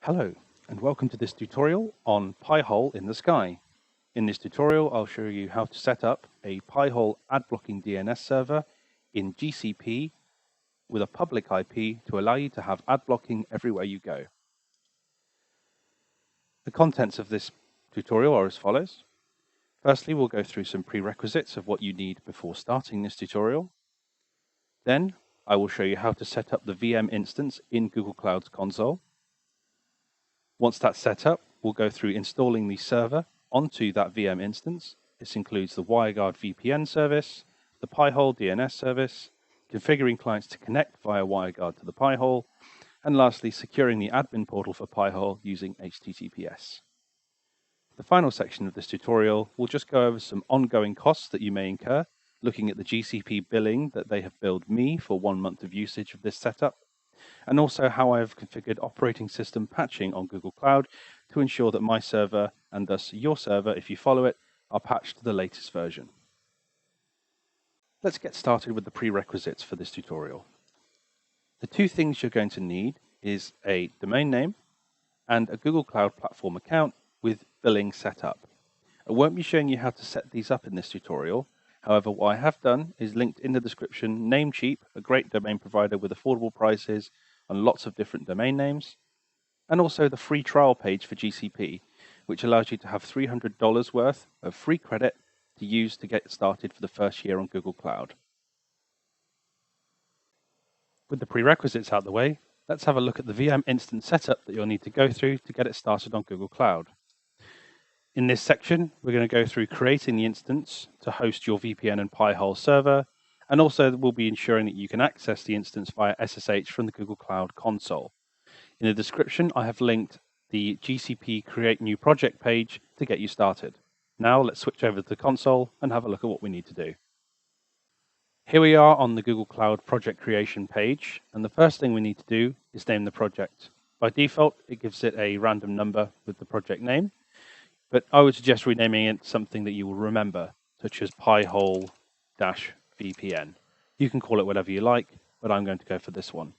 Hello, and welcome to this tutorial on PiHole in the sky. In this tutorial, I'll show you how to set up a PiHole ad blocking DNS server in GCP with a public IP to allow you to have ad blocking everywhere you go. The contents of this tutorial are as follows. Firstly, we'll go through some prerequisites of what you need before starting this tutorial. Then, I will show you how to set up the VM instance in Google Cloud's console. Once that's set up, we'll go through installing the server onto that VM instance. This includes the WireGuard VPN service, the PiHole DNS service, configuring clients to connect via WireGuard to the PiHole, and lastly, securing the admin portal for PiHole using HTTPS. The final section of this tutorial will just go over some ongoing costs that you may incur, looking at the GCP billing that they have billed me for 1 month of usage of this setup, and also how I have configured operating system patching on Google Cloud to ensure that my server, and thus your server if you follow it, are patched to the latest version. Let's get started with the prerequisites for this tutorial. The two things you're going to need is a domain name and a Google Cloud Platform account with billing set up. I won't be showing you how to set these up in this tutorial. However, what I have done is linked in the description Namecheap, a great domain provider with affordable prices on lots of different domain names, and also the free trial page for GCP, which allows you to have $300 worth of free credit to use to get started for the first year on Google Cloud. With the prerequisites out the way, let's have a look at the VM instance setup that you'll need to go through to get it started on Google Cloud. In this section, we're going to go through creating the instance to host your VPN and PiHole server, and also we'll be ensuring that you can access the instance via SSH from the Google Cloud console. In the description, I have linked the GCP Create New Project page to get you started. Now let's switch over to the console and have a look at what we need to do. Here we are on the Google Cloud project creation page, and the first thing we need to do is name the project. By default, it gives it a random number with the project name, but I would suggest renaming it something that you will remember, such as PiHole-VPN. You can call it whatever you like, but I'm going to go for this one.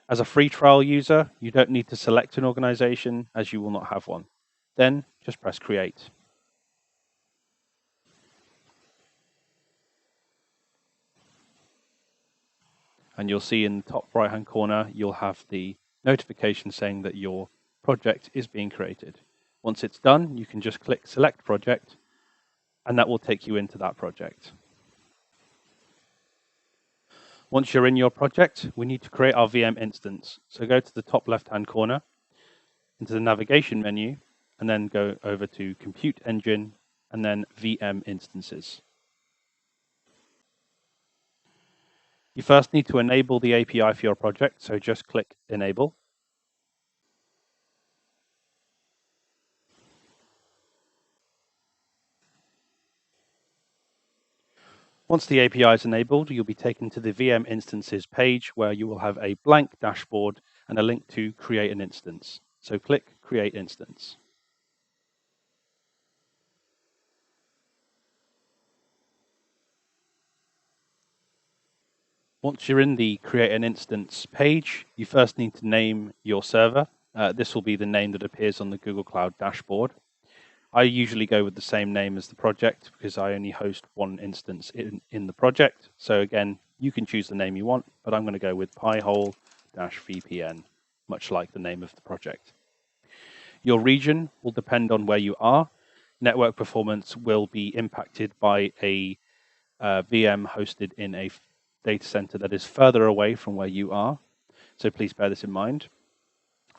As a free trial user, you don't need to select an organization as you will not have one. Then just press create. And you'll see in the top right-hand corner, you'll have the notification saying that your project is being created. Once it's done, you can just click select project, and that will take you into that project. Once you're in your project, we need to create our VM instance. So go to the top left-hand corner, into the navigation menu, and then go over to Compute Engine, and then VM Instances. You first need to enable the API for your project, so just click Enable. Once the API is enabled, you'll be taken to the VM Instances page where you will have a blank dashboard and a link to create an instance. So click Create Instance. Once you're in the Create an Instance page, you first need to name your server. This will be the name that appears on the Google Cloud dashboard. I usually go with the same name as the project because I only host one instance in the project. So again, you can choose the name you want, but I'm going to go with PiHole-VPN, much like the name of the project. Your region will depend on where you are. Network performance will be impacted by a VM hosted in a data center that is further away from where you are. So please bear this in mind.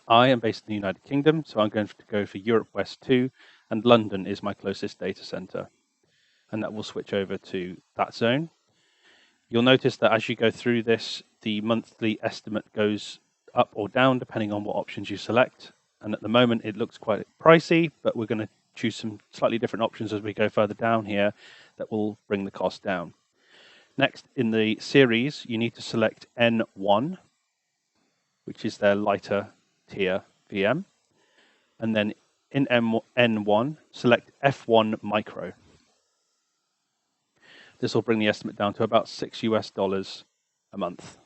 I am based in the United Kingdom, so I'm going to go for Europe West 2, and London is my closest data center. And that will switch over to that zone. You'll notice that as you go through this, the monthly estimate goes up or down depending on what options you select. And at the moment, it looks quite pricey, but we're going to choose some slightly different options as we go further down here that will bring the cost down. Next, in the series, you need to select N1, which is their lighter tier VM. And then in N1, select F1 Micro. This will bring the estimate down to about $6 US a month.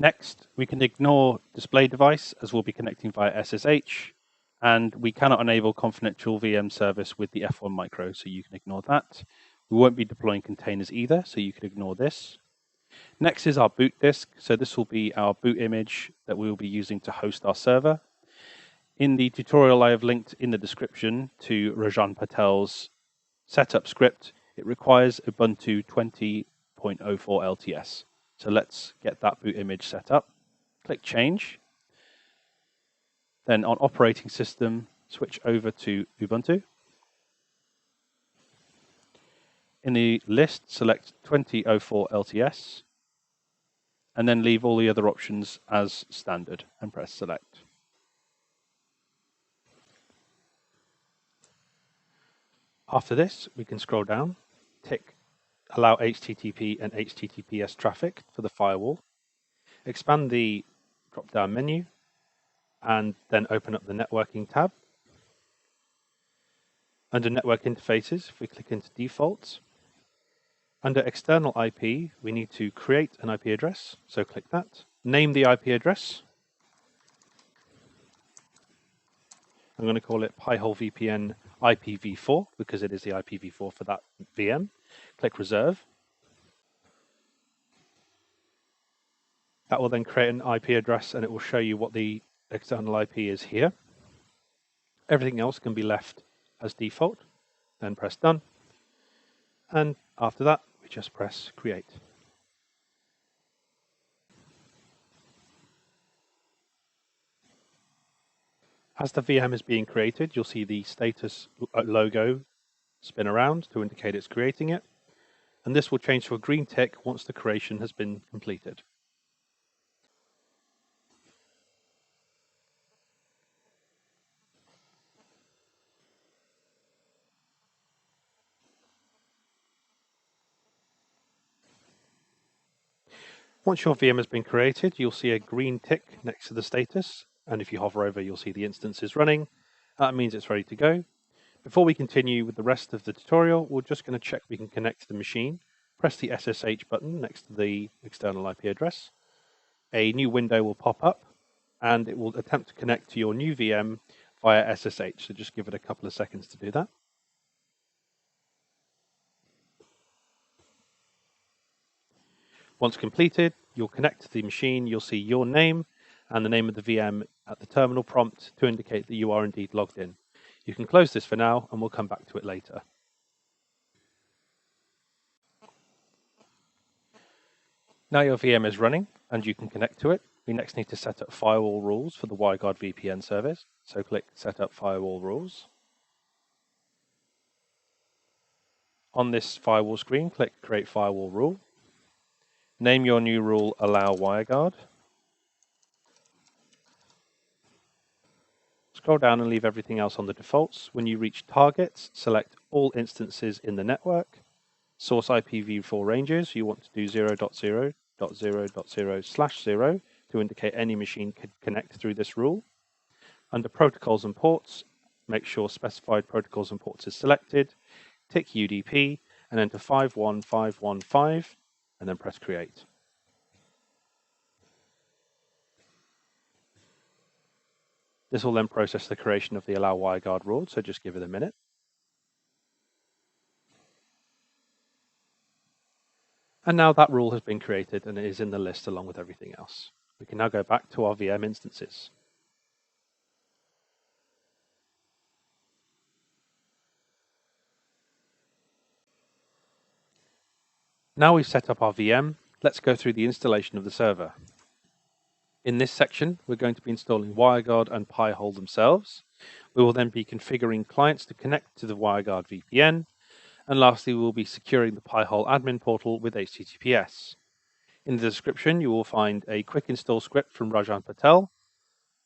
Next, we can ignore display device as we'll be connecting via SSH, and we cannot enable confidential VM service with the F1 micro, so you can ignore that. We won't be deploying containers either, so you can ignore this. Next is our boot disk. So this will be our boot image that we will be using to host our server. In the tutorial I have linked in the description to Rajan Patel's setup script, it requires Ubuntu 20.04 LTS. So let's get that boot image set up. Click Change. Then on Operating System, switch over to Ubuntu. In the list, select 20.04 LTS, and then leave all the other options as standard and press Select. After this, we can scroll down, tick Allow HTTP and HTTPS traffic for the firewall, expand the drop-down menu, and then open up the networking tab. Under Network Interfaces, if we click into Defaults, under External IP, we need to create an IP address, so click that. Name the IP address. I'm going to call it PiHole VPN IPv4 because it is the IPv4 for that VM. Click Reserve. That will then create an IP address and it will show you what the external IP is here. Everything else can be left as default. Then press Done. And after that, we just press Create. As the VM is being created, you'll see the status logo spin around to indicate it's creating it. And this will change to a green tick once the creation has been completed. Once your VM has been created, you'll see a green tick next to the status. And if you hover over, you'll see the instance is running. That means it's ready to go. Before we continue with the rest of the tutorial, we're just going to check we can connect to the machine. Press the SSH button next to the external IP address. A new window will pop up and it will attempt to connect to your new VM via SSH. So just give it a couple of seconds to do that. Once completed, you'll connect to the machine. You'll see your name and the name of the VM at the terminal prompt to indicate that you are indeed logged in. You can close this for now and we'll come back to it later. Now your VM is running and you can connect to it. We next need to set up firewall rules for the WireGuard VPN service. So click Set up Firewall Rules. On this firewall screen, click Create Firewall Rule. Name your new rule Allow WireGuard. Scroll down and leave everything else on the defaults. When you reach targets, select all instances in the network. Source IPv4 ranges, you want to do 0.0.0.0/0 to indicate any machine could connect through this rule. Under protocols and ports, make sure specified protocols and ports is selected. Tick UDP and enter 51515 and then press Create. This will then process the creation of the Allow WireGuard rule, so just give it a minute. And now that rule has been created and it is in the list along with everything else. We can now go back to our VM instances. Now we've set up our VM, let's go through the installation of the server. In this section, we're going to be installing WireGuard and PiHole themselves. We will then be configuring clients to connect to the WireGuard VPN. And lastly, we will be securing the PiHole admin portal with HTTPS. In the description, you will find a quick install script from Rajan Patel,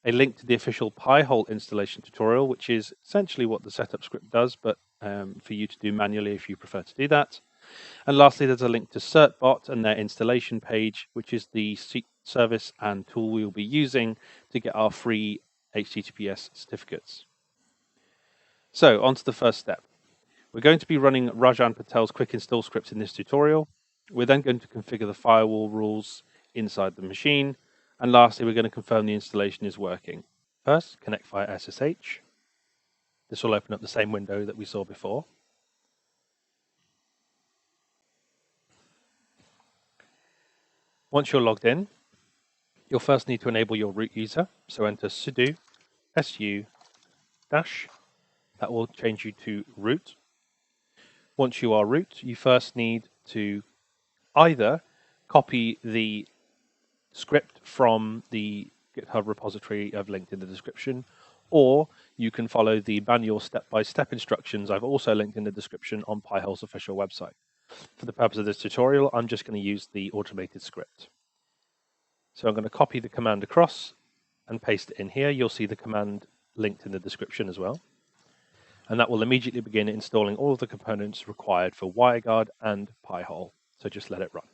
a link to the official PiHole installation tutorial, which is essentially what the setup script does, but for you to do manually if you prefer to do that. And lastly, there's a link to CertBot and their installation page, which is the service and tool we will be using to get our free HTTPS certificates. So on to the first step. We're going to be running Rajan Patel's quick install script in this tutorial. We're then going to configure the firewall rules inside the machine. And lastly, we're going to confirm the installation is working. First, connect via SSH. This will open up the same window that we saw before. Once you're logged in, you'll first need to enable your root user. So enter sudo su dash. That will change you to root. Once you are root, you first need to either copy the script from the GitHub repository I've linked in the description, or you can follow the manual step-by-step instructions I've also linked in the description on PiHole's official website. For the purpose of this tutorial, I'm just going to use the automated script. So I'm going to copy the command across and paste it in here. You'll see the command linked in the description as well. And that will immediately begin installing all of the components required for WireGuard and PiHole. So just let it run.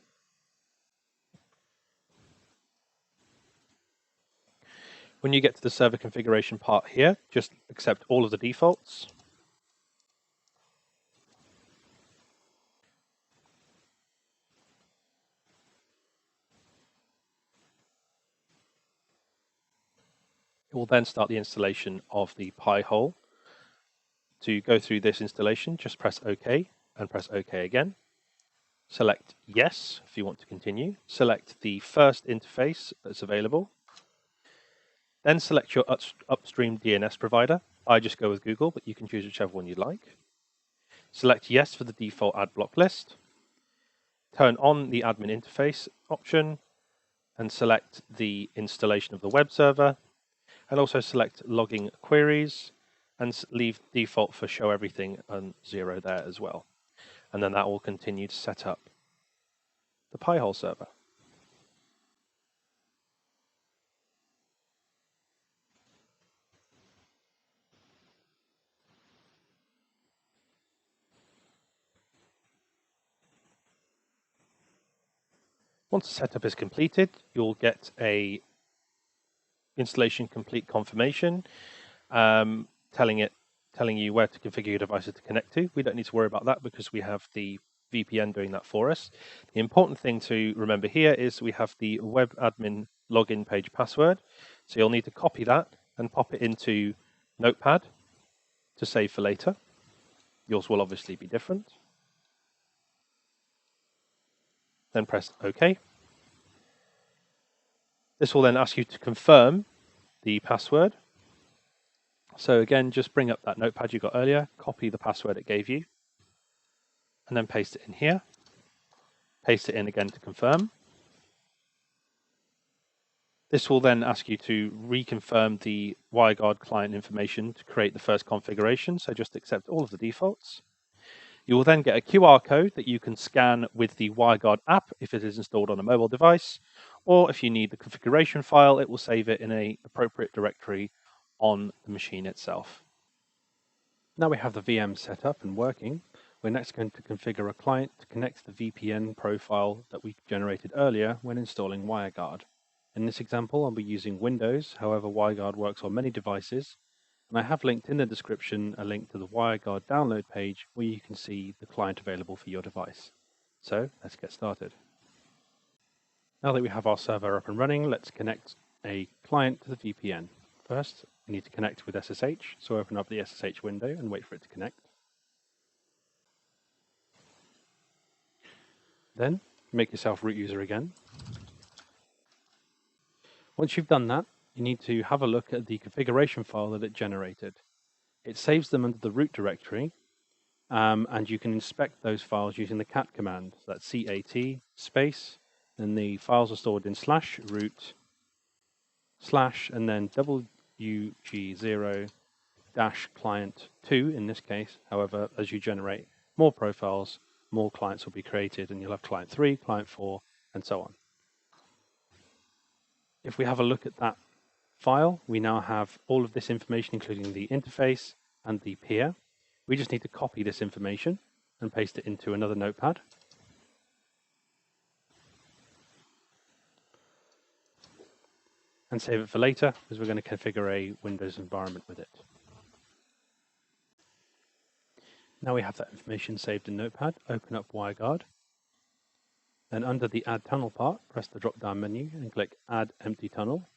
When you get to the server configuration part here, just accept all of the defaults. It will then start the installation of the PiHole. To go through this installation, just press OK and press OK again. Select Yes if you want to continue. Select the first interface that's available. Then select your upstream DNS provider. I just go with Google, but you can choose whichever one you'd like. Select Yes for the default AdBlock list. Turn on the admin interface option and select the installation of the web server. And also select logging queries and leave default for show everything on 0 there as well. And then that will continue to set up the PiHole server. Once the setup is completed, you'll get a installation complete confirmation telling you where to configure your devices to connect to. We don't need to worry about that because we have the VPN doing that for us. The important thing to remember here is we have the web admin login page password. So you'll need to copy that and pop it into Notepad to save for later. Yours will obviously be different. Then press OK. This will then ask you to confirm the password. So again, just bring up that notepad you got earlier, copy the password it gave you, and then paste it in here. Paste it in again to confirm. This will then ask you to reconfirm the WireGuard client information to create the first configuration, so just accept all of the defaults. You will then get a QR code that you can scan with the WireGuard app if it is installed on a mobile device, or if you need the configuration file, it will save it in an appropriate directory on the machine itself. Now we have the VM set up and working, we're next going to configure a client to connect to the VPN profile that we generated earlier when installing WireGuard. In this example, I'll be using Windows, however WireGuard works on many devices, and I have linked in the description a link to the WireGuard download page where you can see the client available for your device. So let's get started. Now that we have our server up and running, let's connect a client to the VPN. First, we need to connect with SSH, so open up the SSH window and wait for it to connect. Then, make yourself root user again. Once you've done that, you need to have a look at the configuration file that it generated. It saves them under the root directory, and you can inspect those files using the cat command. So that's cat space, and the files are stored in /root/ and then wg0 -client 2 in this case. However, as you generate more profiles, more clients will be created, and you'll have client 3, client 4, and so on. If we have a look at that file, we now have all of this information, including the interface and the peer. We just need to copy this information and paste it into another notepad. And save it for later, because we're going to configure a Windows environment with it. Now we have that information saved in Notepad, open up WireGuard. Then under the Add Tunnel part, press the drop-down menu and click Add Empty Tunnel.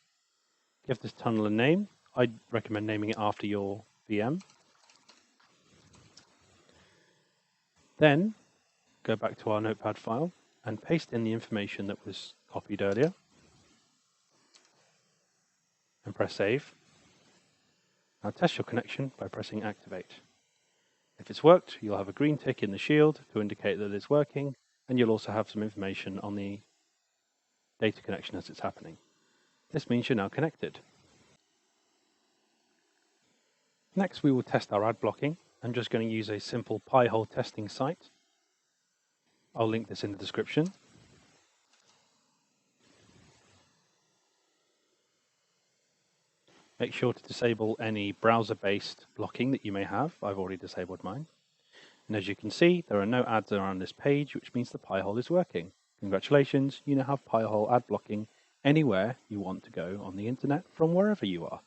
Give this tunnel a name. I'd recommend naming it after your VM. Then go back to our notepad file and paste in the information that was copied earlier and press Save. Now test your connection by pressing Activate. If it's worked, you'll have a green tick in the shield to indicate that it's working, and you'll also have some information on the data connection as it's happening. This means you're now connected. Next, we will test our ad blocking. I'm just going to use a simple PiHole testing site. I'll link this in the description. Make sure to disable any browser-based blocking that you may have. I've already disabled mine. And as you can see, there are no ads around this page, which means the PiHole is working. Congratulations, you now have PiHole ad blocking anywhere you want to go on the internet from wherever you are.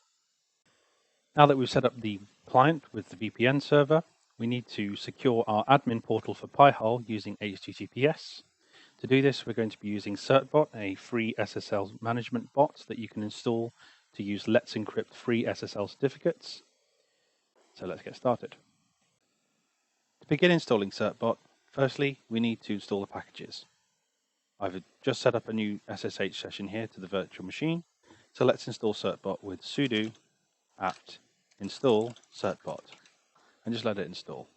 Now that we've set up the client with the VPN server, we need to secure our admin portal for PiHole using HTTPS. To do this, we're going to be using CertBot, a free SSL management bot that you can install to use Let's Encrypt free SSL certificates. So let's get started. To begin installing CertBot, firstly, we need to install the packages. I've just set up a new SSH session here to the virtual machine. So let's install CertBot with sudo apt install certbot and just let it install.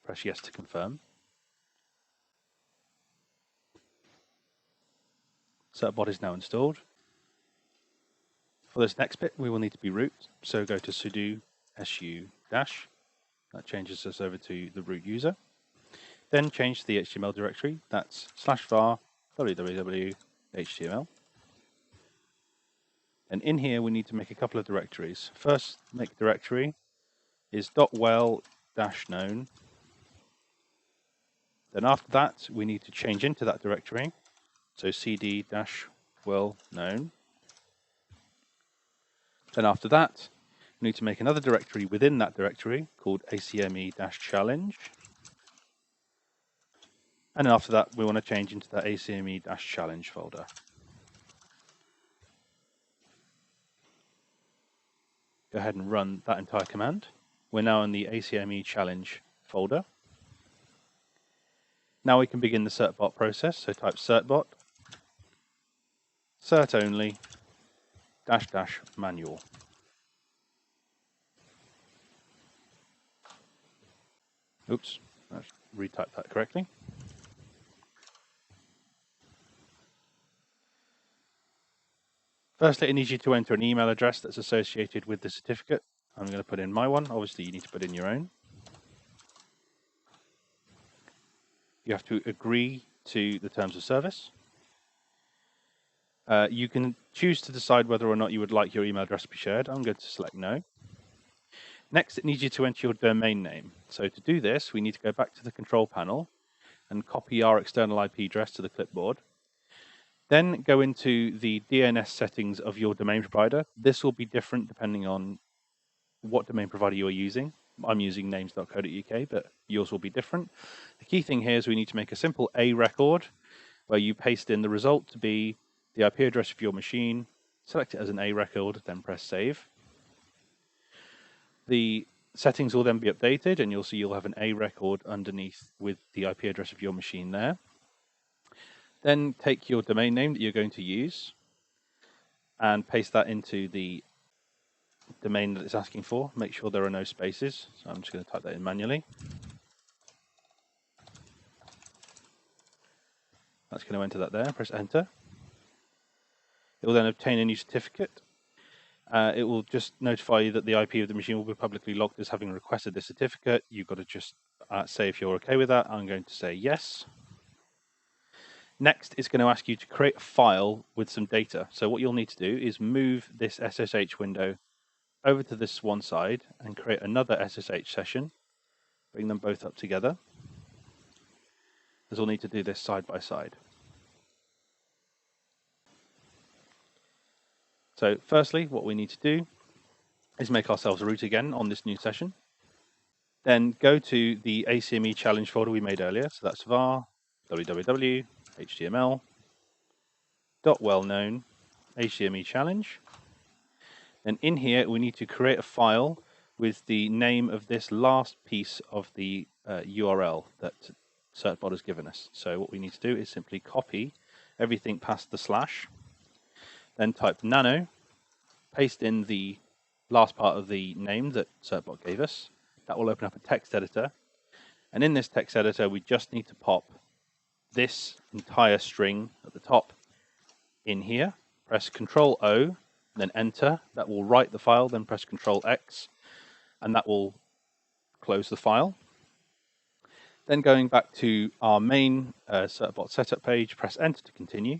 Press yes to confirm. Certbot is now installed. For this next bit, we will need to be root, so go to sudo su dash. That changes us over to the root user. Then change the HTML directory, that's /var www.html. And in here, we need to make a couple of directories. First, make directory is .well-known. Then after that, we need to change into that directory. So cd-well-known. Then after that, we need to make another directory within that directory called acme-challenge. And then after that, we want to change into that acme-challenge folder. Go ahead and run that entire command. We're now in the acme-challenge folder. Now we can begin the certbot process. So type certbot, cert only, -- manual. Oops, let's retype that correctly. Firstly, it needs you to enter an email address that's associated with the certificate. I'm going to put in my one. Obviously, you need to put in your own. You have to agree to the terms of service. You can choose to decide whether or not you would like your email address to be shared. I'm going to select no. Next, it needs you to enter your domain name. So to do this, we need to go back to the control panel and copy our external IP address to the clipboard. Then go into the DNS settings of your domain provider. This will be different depending on what domain provider you are using. I'm using names.co.uk, but yours will be different. The key thing here is we need to make a simple A record where you paste in the result to be the IP address of your machine, select it as an A record, then press save. The settings will then be updated, and you'll see you'll have an A record underneath with the IP address of your machine there. Then take your domain name that you're going to use and paste that into the domain that it's asking for. Make sure there are no spaces. So I'm just going to type that in manually. That's going to enter that there. Press enter. It will then obtain a new certificate. It will just notify you that the IP of the machine will be publicly logged as having requested this certificate. You've got to just say if you're okay with that. I'm going to say yes. Next, it's going to ask you to create a file with some data. So what you'll need to do is move this SSH window over to this one side and create another SSH session. Bring them both up together. As we'll need to do this side by side. So firstly, what we need to do is make ourselves a root again on this new session. Then go to the ACME challenge folder we made earlier. So that's var www HTML dot well known HTML challenge. And in here, we need to create a file with the name of this last piece of the URL that Certbot has given us. So what we need to do is simply copy everything past the slash, then type nano, paste in the last part of the name that Certbot gave us. That will open up a text editor. And in this text editor, we just need to pop this entire string at the top in here. Press Control O, then enter. That will write the file, then press Control X, and that will close the file. Then going back to our main Certbot setup page, press enter to continue.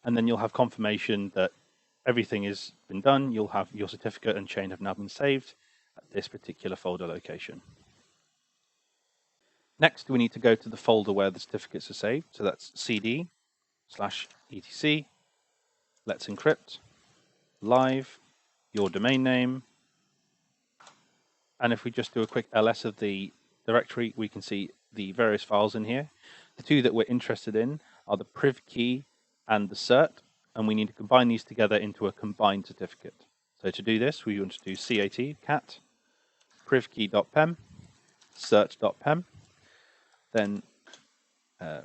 And then you'll have confirmation that everything has been done. You'll have your certificate and chain have now been saved at this particular folder location. Next, we need to go to the folder where the certificates are saved. So that's cd/etc, let's encrypt, live, your domain name. And if we just do a quick ls of the directory, we can see the various files in here. The two that we're interested in are the priv key and the cert, and we need to combine these together into a combined certificate. So to do this, we want to do cat privkey.pem, cert.pem, then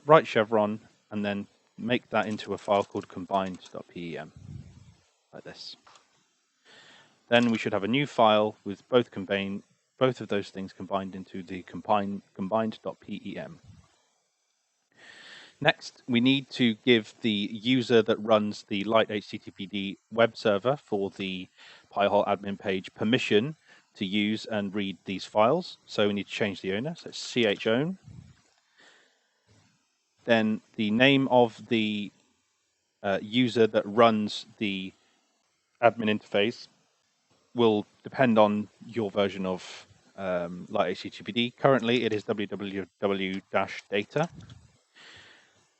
write chevron, and then make that into a file called combined.pem, like this. Then we should have a new file with both of those things combined into the combined.pem. Next, we need to give the user that runs the light HTTPD web server for the PiHole admin page permission to use and read these files. So we need to change the owner. So it's chown. Then the name of the user that runs the admin interface will depend on your version of light HTTPD. Currently, it is www-data.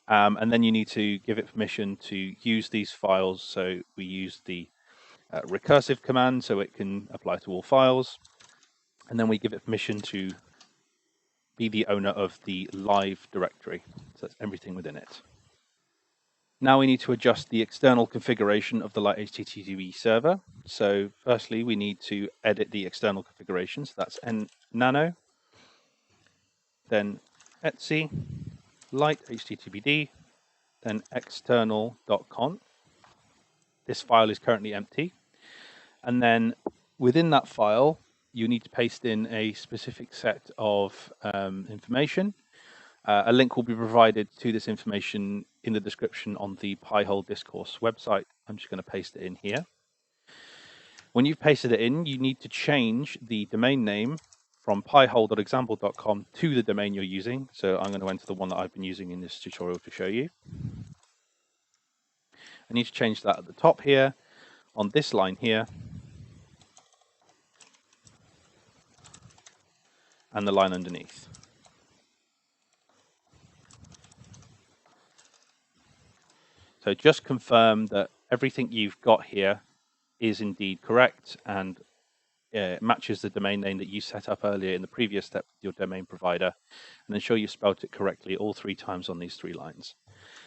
And then you need to give it permission to use these files. So we use the recursive command so it can apply to all files. And then we give it permission to be the owner of the live directory. So that's everything within it. Now we need to adjust the external configuration of the light HTTP server. So firstly, we need to edit the external configuration. So that's nano, then etc, light HTTPD, then external.conf. This file is currently empty. And then within that file, you need to paste in a specific set of information. A link will be provided to this information in the description on the PiHole Discourse website. I'm just going to paste it in here. When you've pasted it in, you need to change the domain name from pihole.example.com to the domain you're using. So I'm going to enter the one that I've been using in this tutorial to show you. I need to change that at the top here, on this line here, and the line underneath. So just confirm that everything you've got here is indeed correct and matches the domain name that you set up earlier in the previous step with your domain provider, and ensure you spelled it correctly all 3 times on these 3 lines.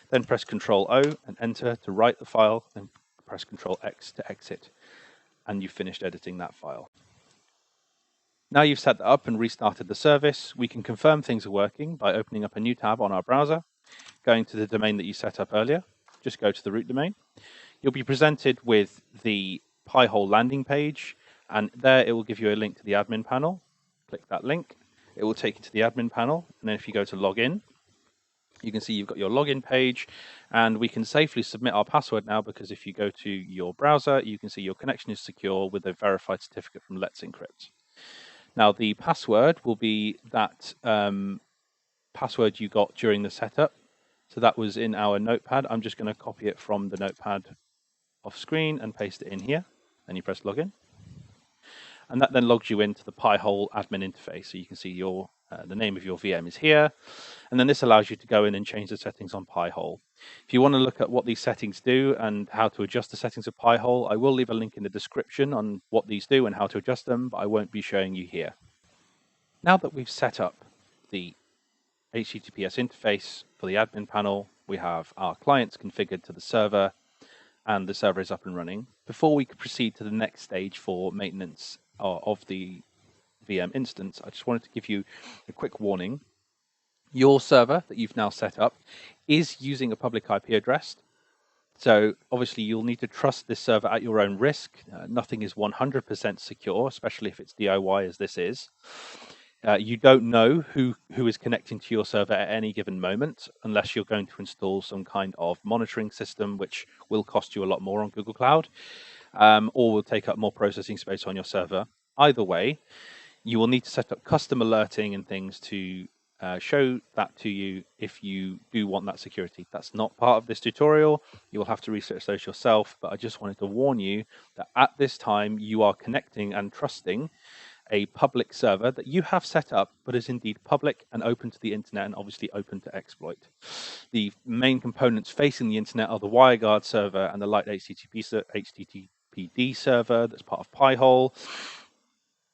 Then press Ctrl O and enter to write the file, then press Ctrl X to exit, and you've finished editing that file. Now you've set that up and restarted the service, we can confirm things are working by opening up a new tab on our browser, going to the domain that you set up earlier. Just go to the root domain. You'll be presented with the PiHole landing page, and there it will give you a link to the admin panel. Click that link. It will take you to the admin panel, and then if you go to login, you can see you've got your login page, and we can safely submit our password now, because if you go to your browser, you can see your connection is secure with a verified certificate from Let's Encrypt. Now the password will be that password you got during the setup. So that was in our notepad. I'm just going to copy it from the notepad off screen and paste it in here. Then you press login. And that then logs you into the PiHole admin interface. So you can see your the name of your VM is here. And then this allows you to go in and change the settings on PiHole. If you want to look at what these settings do and how to adjust the settings of PiHole, I will leave a link in the description on what these do and how to adjust them, but I won't be showing you here. Now that we've set up the HTTPS interface for the admin panel, we have our clients configured to the server, and the server is up and running. Before we could proceed to the next stage for maintenance of the VM instance, I just wanted to give you a quick warning. Your server that you've now set up is using a public IP address. So obviously you'll need to trust this server at your own risk. Nothing is 100% secure, especially if it's DIY as this is. You don't know who is connecting to your server at any given moment unless you're going to install some kind of monitoring system, which will cost you a lot more on Google Cloud, or will take up more processing space on your server. Either way, you will need to set up custom alerting and things to show that to you if you do want that security. That's not part of this tutorial. You will have to research those yourself, but I just wanted to warn you that at this time you are connecting and trusting a public server that you have set up, but is indeed public and open to the internet and obviously open to exploit. The main components facing the internet are the WireGuard server and the light HTTPD server that's part of PiHole.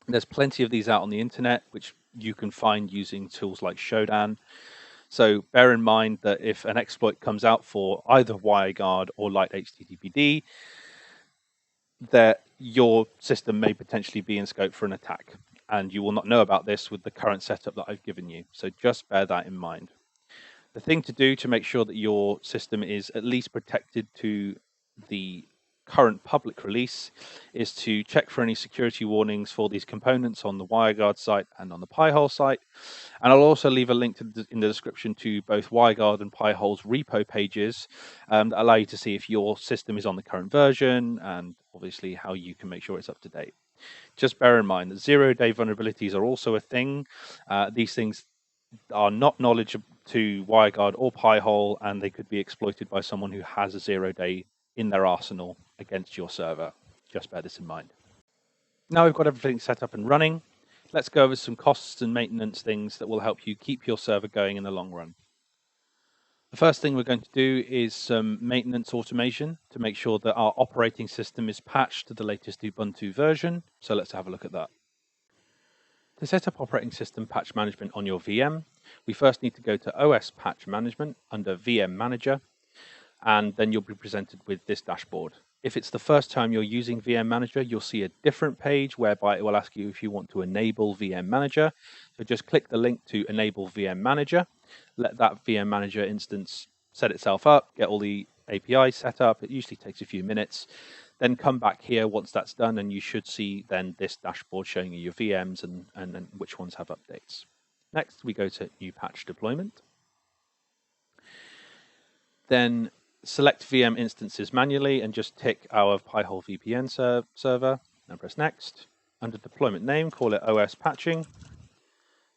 There's plenty of these out on the internet, which you can find using tools like Shodan. So bear in mind that if an exploit comes out for either WireGuard or light HTTPD, that your system may potentially be in scope for an attack. And you will not know about this with the current setup that I've given you. So just bear that in mind. The thing to do to make sure that your system is at least protected to the current public release is to check for any security warnings for these components on the WireGuard site and on the PiHole site. And I'll also leave a link in the description to both WireGuard and PiHole's repo pages that allow you to see if your system is on the current version and obviously how you can make sure it's up to date. Just bear in mind that zero-day vulnerabilities are also a thing. These things are not knowledge to WireGuard or PiHole, and they could be exploited by someone who has a 0-day in their arsenal against your server. Just bear this in mind. Now we've got everything set up and running, let's go over some costs and maintenance things that will help you keep your server going in the long run. The first thing we're going to do is some maintenance automation to make sure that our operating system is patched to the latest Ubuntu version. So let's have a look at that. To set up operating system patch management on your VM, we first need to go to OS Patch Management under VM Manager, and then you'll be presented with this dashboard. If it's the first time you're using VM Manager, you'll see a different page whereby it will ask you if you want to enable VM Manager. So just click the link to enable VM Manager, let that VM Manager instance set itself up, get all the APIs set up. It usually takes a few minutes. Then come back here once that's done, and you should see then this dashboard showing you your VMs and which ones have updates. Next, we go to New Patch Deployment. Then select VM instances manually and just tick our PiHole VPN server and press Next. Under Deployment Name, call it OS Patching.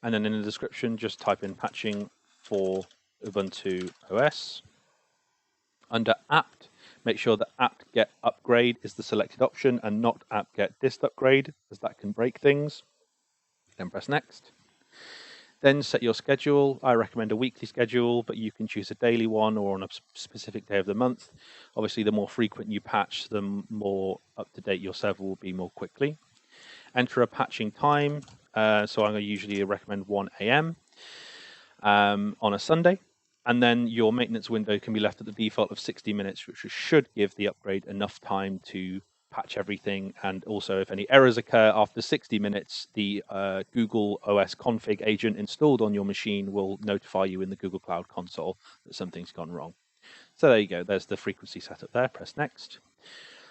And then in the description, just type in Patching for Ubuntu OS. Under apt, make sure that apt-get upgrade is the selected option and not apt-get dist upgrade, as that can break things. Then press Next. Then set your schedule. I recommend a weekly schedule, but you can choose a daily one or on a specific day of the month. Obviously, the more frequent you patch, the more up-to-date your server will be more quickly. Enter a patching time. So I'm going to usually recommend 1 a.m. On a Sunday. And then your maintenance window can be left at the default of 60 minutes, which should give the upgrade enough time to patch everything. And also, if any errors occur after 60 minutes, the Google OS config agent installed on your machine will notify you in the Google Cloud console that something's gone wrong. So there you go. There's the frequency setup there. Press Next.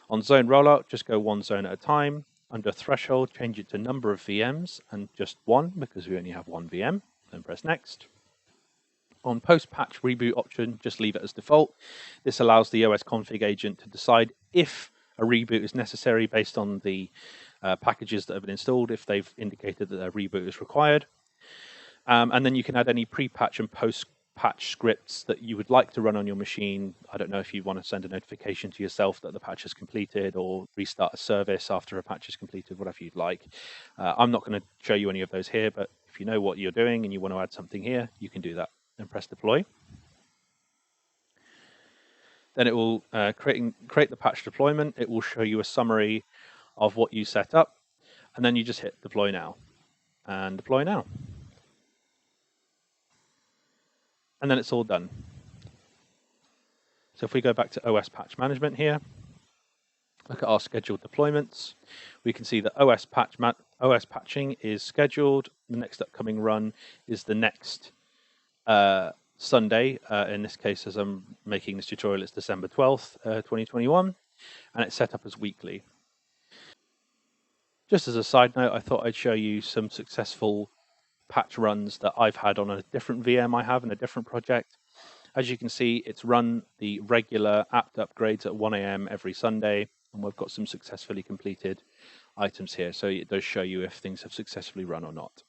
On zone rollout, just go one zone at a time. Under threshold, change it to number of VMs and just one because we only have one VM. Then press Next. On post-patch reboot option, just leave it as default. This allows the OS config agent to decide if a reboot is necessary based on the packages that have been installed, if they've indicated that a reboot is required. And then you can add any pre-patch and post-patch scripts that you would like to run on your machine. I don't know if you want to send a notification to yourself that the patch is completed or restart a service after a patch is completed, whatever you'd like. I'm not going to show you any of those here, but if you know what you're doing and you want to add something here, you can do that. And press Deploy. Then it will create the patch deployment. It will show you a summary of what you set up, and then you just hit Deploy Now. and deploy now. And then it's all done. So if we go back to OS patch management here, look at our scheduled deployments. We can see that OS patching is scheduled. The next upcoming run is the next Sunday. In this case, as I'm making this tutorial, it's December 12th, 2021, and it's set up as weekly. Just as a side note, I thought I'd show you some successful patch runs that I've had on a different VM I have in a different project. As you can see, it's run the regular apt upgrades at 1 a.m. every Sunday, and we've got some successfully completed items here. So it does show you if things have successfully run or not.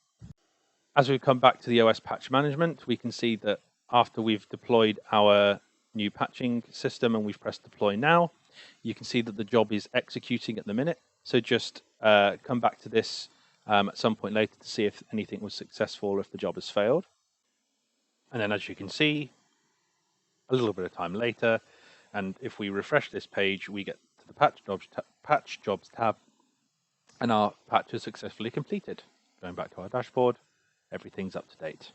As we come back to the OS patch management, we can see that after we've deployed our new patching system and we've pressed deploy now, you can see that the job is executing at the minute. So just come back to this at some point later to see if anything was successful or if the job has failed. And then as you can see, a little bit of time later, and if we refresh this page, we get to the patch jobs tab, and our patch is successfully completed. Going back to our dashboard, everything's up to date.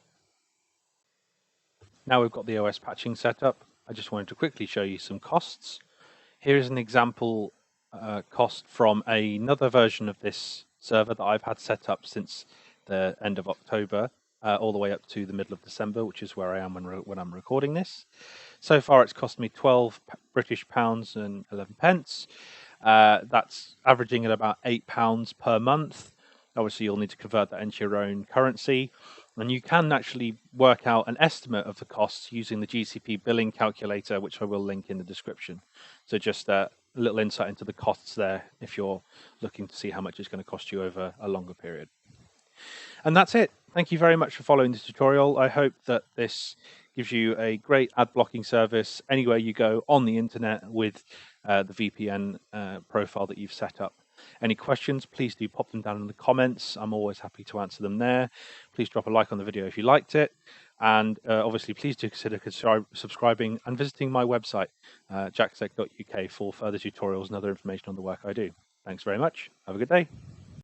Now we've got the OS patching set up, I just wanted to quickly show you some costs. Here is an example cost from another version of this server that I've had set up since the end of October, all the way up to the middle of December, which is where I am when I'm recording this. So far, it's cost me 12 British pounds and 11 pence. That's averaging at about £8 per month. Obviously, you'll need to convert that into your own currency. And you can actually work out an estimate of the costs using the GCP billing calculator, which I will link in the description. So just a little insight into the costs there if you're looking to see how much it's going to cost you over a longer period. And that's it. Thank you very much for following this tutorial. I hope that this gives you a great ad blocking service anywhere you go on the internet with the VPN profile that you've set up. Any questions, please do pop them down in the comments. I'm always happy to answer them there. Please drop a like on the video if you liked it. And obviously, please do consider subscribing and visiting my website, jacksec.uk, for further tutorials and other information on the work I do. Thanks very much. Have a good day.